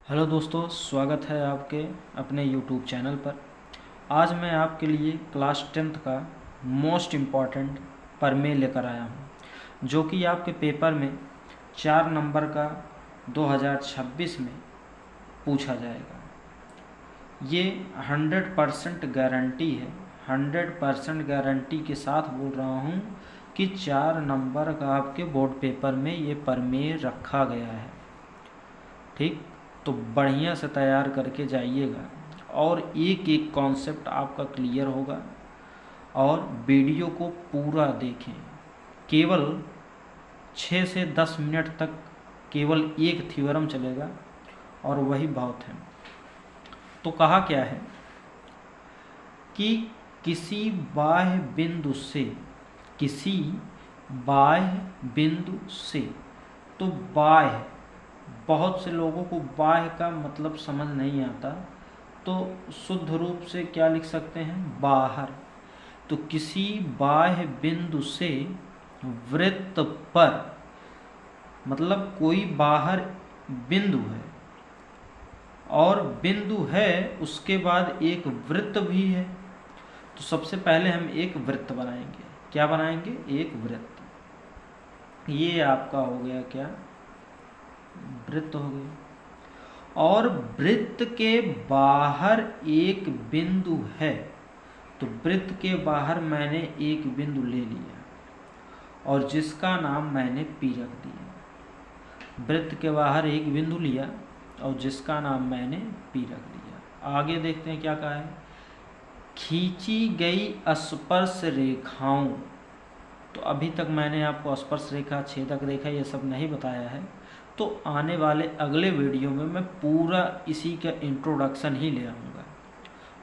Hello दोस्तों, स्वागत है आपके अपने यूट्यूब चैनल पर। आज मैं आपके लिए क्लास 10th का मोस्ट इम्पॉर्टेंट प्रमेय लेकर आया हूँ, जो कि आपके पेपर में 4 नंबर का 2026 में पूछा जाएगा। ये 100% गारंटी है, 100% गारंटी के साथ बोल रहा हूँ कि 4 नंबर का आपके बोर्ड पेपर में ये प्रमेय रखा गया है। ठीक, तो बढ़िया से तैयार करके जाइएगा और एक एक कॉन्सेप्ट आपका क्लियर होगा। और वीडियो को पूरा देखें, केवल 6 से 10 मिनट तक केवल एक थ्योरम चलेगा और वही बहुत है। तो कहा क्या है कि किसी बाह्य बिंदु से, तो बाह्य, बहुत से लोगों को बाह्य का मतलब समझ नहीं आता, तो शुद्ध रूप से क्या लिख सकते हैं, बाहर। तो किसी बाह्य बिंदु से वृत्त पर, मतलब कोई बाहर बिंदु है और बिंदु है उसके बाद एक वृत्त भी है। तो सबसे पहले हम एक वृत्त बनाएंगे। क्या बनाएंगे? एक वृत्त। ये आपका हो गया क्या, वृत्त हो गया। और वृत्त के बाहर एक बिंदु है, तो वृत्त के बाहर मैंने एक बिंदु ले लिया और जिसका नाम मैंने P रख दिया। वृत्त के बाहर एक बिंदु लिया और जिसका नाम मैंने P रख दिया। आगे देखते हैं क्या कहा है। खींची गई स्पर्श रेखाओं, तो अभी तक मैंने आपको स्पर्श रेखा, छेदक रेखा ये सब नहीं बताया है, तो आने वाले अगले वीडियो में मैं पूरा इसी का इंट्रोडक्शन ही ले आऊँगा।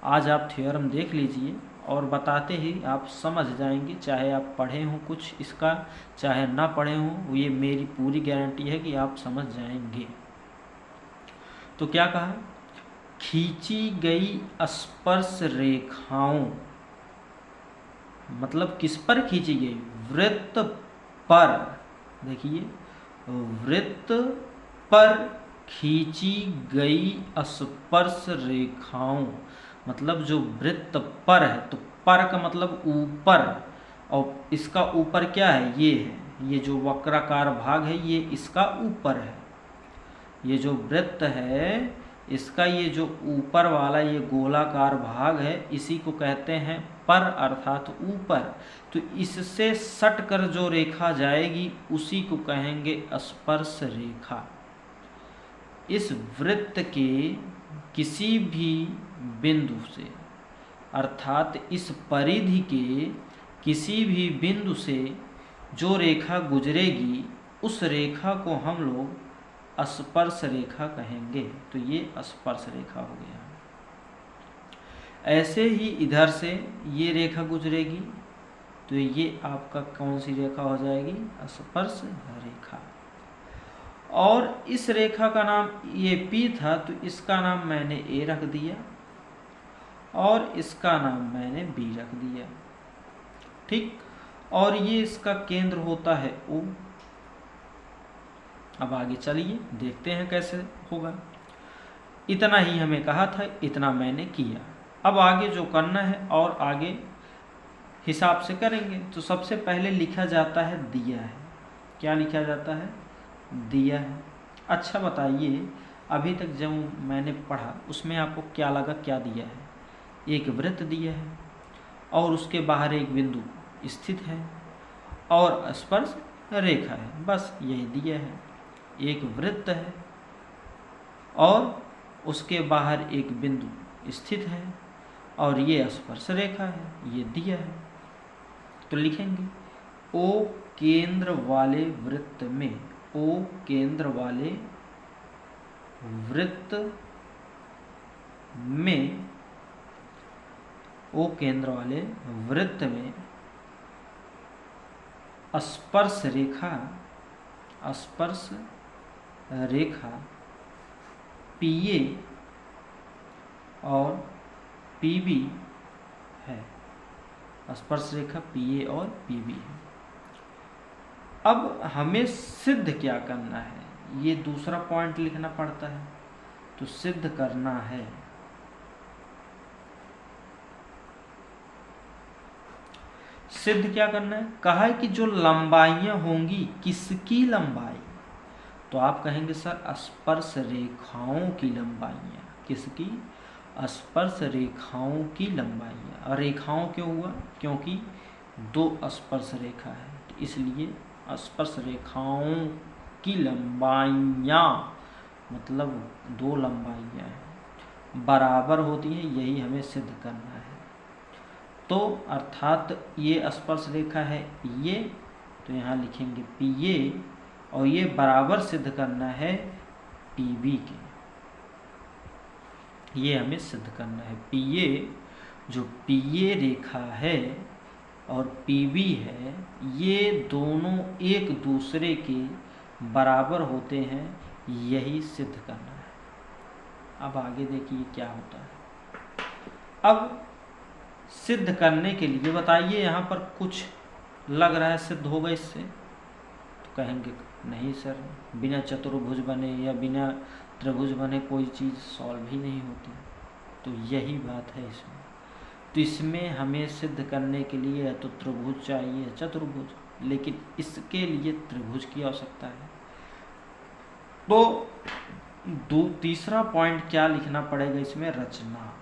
आज आप थ्योरम देख लीजिए और बताते ही आप समझ जाएंगे, चाहे आप पढ़े हों कुछ इसका, चाहे ना पढ़े हों, ये मेरी पूरी गारंटी है कि आप समझ जाएंगे। तो क्या कहा, खींची गई स्पर्श रेखाओं, मतलब किस पर खींची गई, वृत्त पर। देखिए, वृत्त पर खींची गई स्पर्श रेखाओं, मतलब जो वृत्त पर है, तो पर का मतलब ऊपर, और इसका ऊपर क्या है, ये है, ये जो वक्राकार भाग है ये इसका ऊपर है। ये जो वृत्त है इसका ये जो ऊपर वाला ये गोलाकार भाग है इसी को कहते हैं पर, अर्थात ऊपर। तो इससे सट कर जो रेखा जाएगी उसी को कहेंगे स्पर्श रेखा। इस वृत्त के किसी भी बिंदु से, अर्थात इस परिधि के किसी भी बिंदु से जो रेखा गुजरेगी उस रेखा को हम लोग स्पर्श रेखा कहेंगे। तो ये स्पर्श रेखा हो गया। ऐसे ही इधर से ये रेखा गुजरेगी, तो ये आपका कौन सी रेखा हो जाएगी, स्पर्श रेखा। और इस रेखा का नाम ये P था, तो इसका नाम मैंने A रख दिया और इसका नाम मैंने B रख दिया। ठीक, और ये इसका केंद्र होता है O। अब आगे चलिए देखते हैं कैसे होगा। इतना ही हमें कहा था, इतना मैंने किया। अब आगे जो करना है और आगे हिसाब से करेंगे। तो सबसे पहले लिखा जाता है दिया है। क्या लिखा जाता है, दिया है। अच्छा बताइए, अभी तक जो मैंने पढ़ा उसमें आपको क्या लगा, क्या दिया है, एक वृत्त दिया है और उसके बाहर एक बिंदु स्थित है और स्पर्श रेखा है, बस यही दिया है। एक वृत्त है और उसके बाहर एक बिंदु स्थित है और ये स्पर्श रेखा है, ये दिया है। तो लिखेंगे O केंद्र वाले वृत्त में, O केंद्र वाले वृत्त में, O केंद्र वाले वृत्त में स्पर्श रेखा PA और PB है। स्पर्श रेखा PA और PB है। अब हमें सिद्ध क्या करना है, ये दूसरा पॉइंट लिखना पड़ता है। तो सिद्ध करना है। सिद्ध क्या करना है? कहा है कि जो लंबाइयां होंगी, किसकी लंबाई? तो आप कहेंगे सर स्पर्श रेखाओं की लंबाइयां। किसकी? स्पर्श रेखाओं की लंबाइयां। और रेखाओं क्यों हुआ? क्योंकि दो स्पर्श रेखा है, तो इसलिए स्पर्श रेखाओं की लंबाइयां मतलब दो लंबाइयां हैं बराबर होती हैं, यही हमें सिद्ध करना है। तो अर्थात ये स्पर्श रेखा है ये, तो यहाँ लिखेंगे पी ए, और ये बराबर सिद्ध करना है पी बी के। ये हमें सिद्ध करना है। पी ए, जो पी ए रेखा है और पी बी है, ये दोनों एक दूसरे के बराबर होते हैं, यही सिद्ध करना है। अब आगे देखिए क्या होता है। अब सिद्ध करने के लिए बताइए, यहाँ पर कुछ लग रहा है सिद्ध होगा इससे, तो कहेंगे नहीं सर, बिना चतुर्भुज बने या बिना त्रिभुज बने कोई चीज़ सॉल्व ही नहीं होती। तो यही बात है इसमें। तो इसमें हमें सिद्ध करने के लिए या तो त्रिभुज चाहिए या चतुर्भुज, लेकिन इसके लिए त्रिभुज की आवश्यकता है। तो तीसरा पॉइंट क्या लिखना पड़ेगा इसमें? रचना।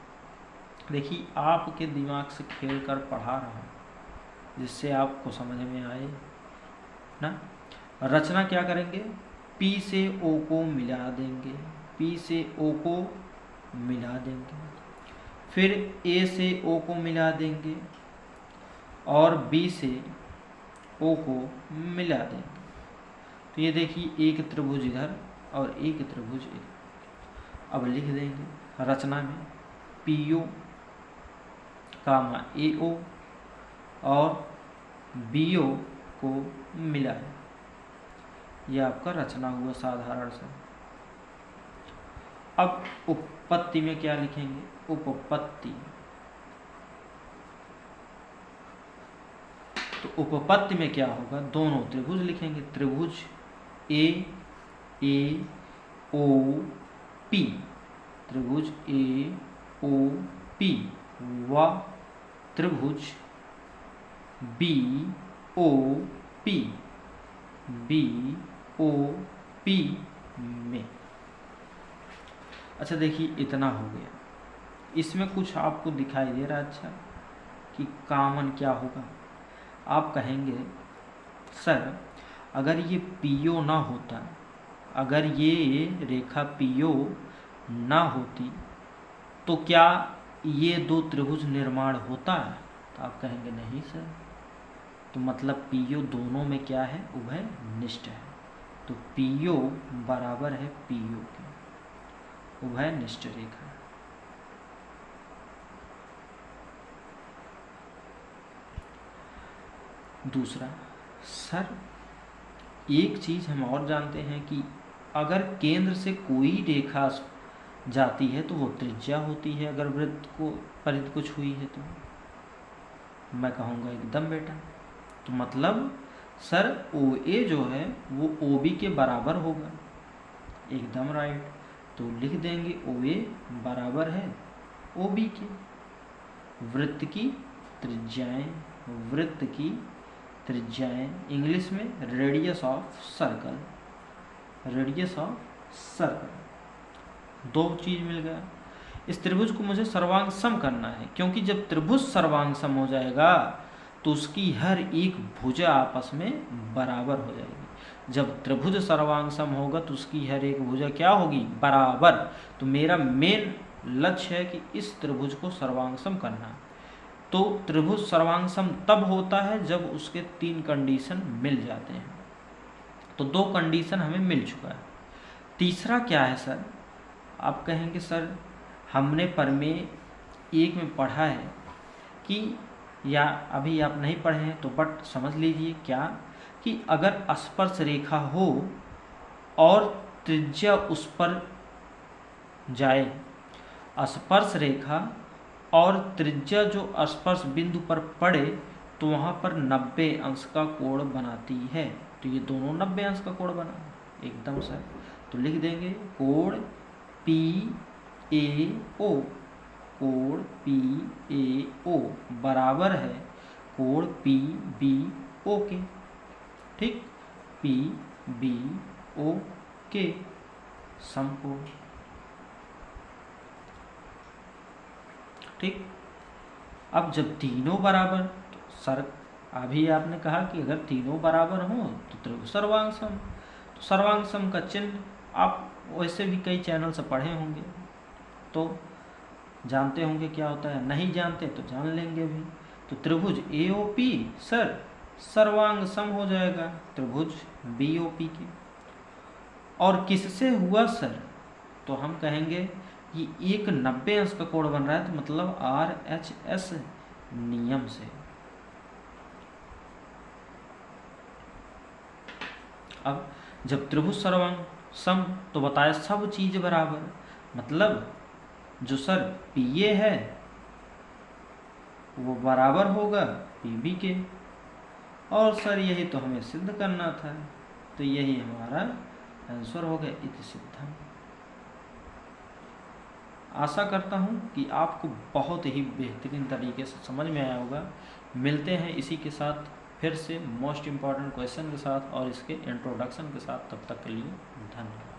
देखिए आपके दिमाग से खेल कर पढ़ा रहा हूँ, जिससे आपको समझ में आए ना। रचना क्या करेंगे? पी से ओ को मिला देंगे, पी से ओ को मिला देंगे, फिर ए से ओ को मिला देंगे और बी से ओ को मिला देंगे। तो ये देखिए एक त्रिभुज इधर और एक त्रिभुज इधर। अब लिख देंगे रचना में पी ओ कामा ए ओ और बी ओ को मिलाएं। यह आपका रचना हुआ साधारण सा। अब उपपत्ति में क्या लिखेंगे? उपपत्ति। तो उपपत्ति में क्या होगा? दोनों त्रिभुज लिखेंगे। त्रिभुज ए ओ पी, त्रिभुज ए ओ पी व त्रिभुज बी ओ पी में। अच्छा देखिए इतना हो गया। इसमें कुछ आपको दिखाई दे रहा है अच्छा कि कॉमन क्या होगा? आप कहेंगे सर अगर ये पीओ ना होता, अगर ये रेखा पीओ ना होती तो क्या ये दो त्रिभुज निर्माण होता है? तो आप कहेंगे नहीं सर। तो मतलब पीओ दोनों में क्या है? उभय निष्ठ है। तो पीओ बराबर है पीओ के, उभय निष्ठ रेखा। दूसरा, सर एक चीज हम और जानते हैं कि अगर केंद्र से कोई रेखा जाती है तो वो त्रिज्या होती है, अगर वृत्त को परिधि को छुई है तो। मैं कहूँगा एकदम बेटा। तो मतलब सर ओ ए जो है वो ओ बी के बराबर होगा। एकदम राइट। तो लिख देंगे ओ ए बराबर है ओ बी के। वृत्त की त्रिज्याएं, वृत्त की त्रिज्याएं इंग्लिश में radius of circle, radius of circle. दो चीज मिल गया। इस त्रिभुज को मुझे सर्वांग सम करना है, क्योंकि जब त्रिभुज सर्वांग सम हो जाएगा तो उसकी हर एक भुजा आपस में बराबर हो जाएगी। जब त्रिभुज सर्वांग सम होगा तो उसकी हर एक भुजा क्या होगी? बराबर। तो मेरा मेन लक्ष्य है कि इस त्रिभुज को सर्वांग सम करना। तो त्रिभुज सर्वांग सम तब होता है जब उसके तीन कंडीशन मिल जाते हैं। तो दो कंडीशन हमें मिल चुका है। तीसरा क्या है सर? आप कहेंगे सर हमने प्रमेय 1 में पढ़ा है कि, या अभी आप नहीं पढ़े हैं तो बट समझ लीजिए क्या, कि अगर स्पर्श रेखा हो और त्रिज्या उस पर जाए, स्पर्श रेखा और त्रिज्या जो स्पर्श बिंदु पर पड़े तो वहाँ पर 90 अंश का कोण बनाती है। तो ये दोनों 90 अंश का कोण बना। एकदम सर। तो लिख देंगे कोण PAO, कोण PAO बराबर है कोण PBO के। ठीक, PBO के समकोण। ठीक, अब जब तीनों बराबर, तो सर अभी आपने कहा कि अगर तीनों बराबर हों तो त्रिभुज सर्वांग सम। तो सर्वांग सम का चिन्ह आप वैसे भी कई चैनल से पढ़े होंगे, तो जानते होंगे क्या होता है, नहीं जानते तो जान लेंगे भी। तो त्रिभुज AOP सर सर्वांग सम हो जाएगा त्रिभुज BOP के। और किससे हुआ सर, तो हम कहेंगे कि एक 90 अंश का कोण बन रहा है, तो मतलब RHS नियम से। अब जब त्रिभुज सर्वांग सम, तो बताया सब चीज बराबर, मतलब जो सर PA है वो बराबर होगा PB के। और सर यही तो हमें सिद्ध करना था, तो यही हमारा आंसर हो गया इति सिद्धम। आशा करता हूँ कि आपको बहुत ही बेहतरीन तरीके से समझ में आया होगा। मिलते हैं इसी के साथ फिर से मोस्ट इम्पॉर्टेंट क्वेश्चन के साथ और इसके इंट्रोडक्शन के साथ। तब तक के लिए धन्यवाद।